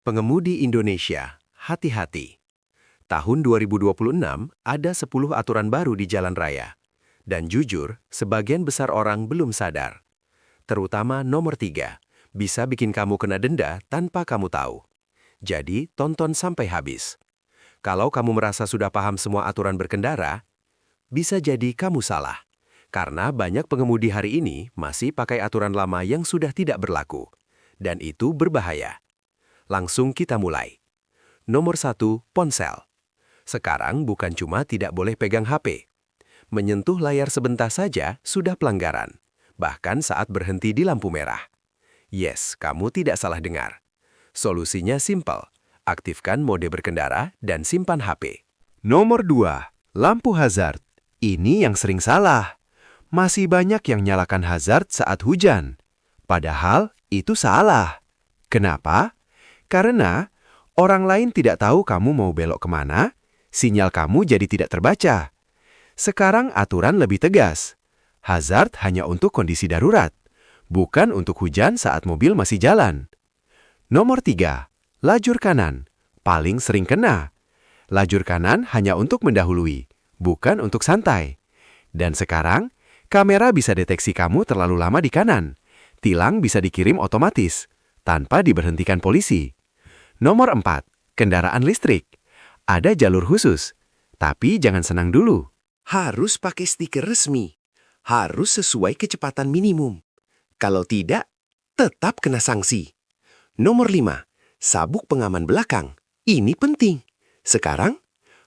Pengemudi Indonesia, hati-hati. Tahun 2026 ada 10 aturan baru di jalan raya. Dan jujur, sebagian besar orang belum sadar. Terutama nomor 3, bisa bikin kamu kena denda tanpa kamu tahu. Jadi, tonton sampai habis. Kalau kamu merasa sudah paham semua aturan berkendara, bisa jadi kamu salah. Karena banyak pengemudi hari ini masih pakai aturan lama yang sudah tidak berlaku. Dan itu berbahaya. Langsung kita mulai. Nomor 1, ponsel. Sekarang bukan cuma tidak boleh pegang HP. Menyentuh layar sebentar saja sudah pelanggaran. Bahkan saat berhenti di lampu merah. Yes, kamu tidak salah dengar. Solusinya simpel. Aktifkan mode berkendara dan simpan HP. Nomor 2, lampu hazard. Ini yang sering salah. Masih banyak yang nyalakan hazard saat hujan. Padahal itu salah. Kenapa? Karena orang lain tidak tahu kamu mau belok kemana, sinyal kamu jadi tidak terbaca. Sekarang aturan lebih tegas. Hazard hanya untuk kondisi darurat, bukan untuk hujan saat mobil masih jalan. Nomor 3, lajur kanan. Paling sering kena. Lajur kanan hanya untuk mendahului, bukan untuk santai. Dan sekarang, kamera bisa deteksi kamu terlalu lama di kanan. Tilang bisa dikirim otomatis, tanpa diberhentikan polisi. Nomor 4, kendaraan listrik. Ada jalur khusus, tapi jangan senang dulu. Harus pakai stiker resmi. Harus sesuai kecepatan minimum. Kalau tidak, tetap kena sanksi. Nomor 5, sabuk pengaman belakang. Ini penting. Sekarang,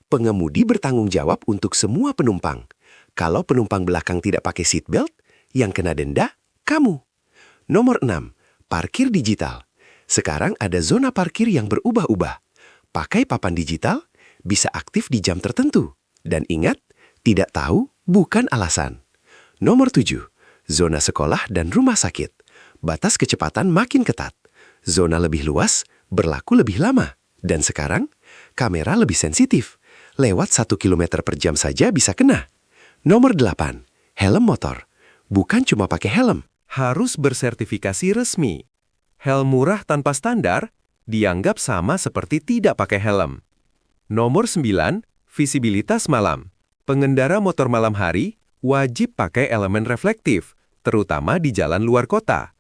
pengemudi bertanggung jawab untuk semua penumpang. Kalau penumpang belakang tidak pakai seatbelt, yang kena denda, kamu. Nomor 6, parkir digital. Sekarang ada zona parkir yang berubah-ubah. Pakai papan digital, bisa aktif di jam tertentu. Dan ingat, tidak tahu bukan alasan. Nomor 7, zona sekolah dan rumah sakit. Batas kecepatan makin ketat. Zona lebih luas, berlaku lebih lama. Dan sekarang, kamera lebih sensitif. Lewat 1 km per jam saja bisa kena. Nomor 8, helm motor. Bukan cuma pakai helm. Harus bersertifikasi resmi. Helm murah tanpa standar dianggap sama seperti tidak pakai helm. Nomor 9, visibilitas malam. Pengendara motor malam hari wajib pakai elemen reflektif, terutama di jalan luar kota.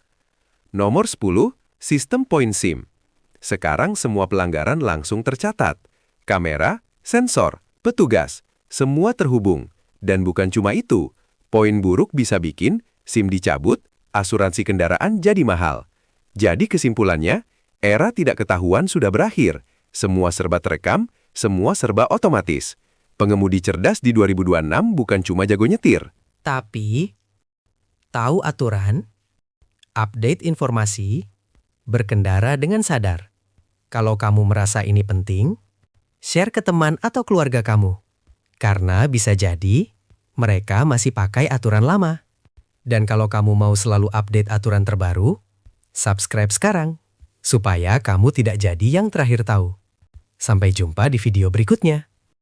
Nomor 10, sistem point SIM. Sekarang semua pelanggaran langsung tercatat. Kamera, sensor, petugas, semua terhubung. Dan bukan cuma itu, poin buruk bisa bikin SIM dicabut, asuransi kendaraan jadi mahal. Jadi kesimpulannya, era tidak ketahuan sudah berakhir. Semua serba terekam, semua serba otomatis. Pengemudi cerdas di 2026 bukan cuma jago nyetir. Tapi, tahu aturan, update informasi, berkendara dengan sadar. Kalau kamu merasa ini penting, share ke teman atau keluarga kamu. Karena bisa jadi, mereka masih pakai aturan lama. Dan kalau kamu mau selalu update aturan terbaru, subscribe sekarang, supaya kamu tidak jadi yang terakhir tahu. Sampai jumpa di video berikutnya.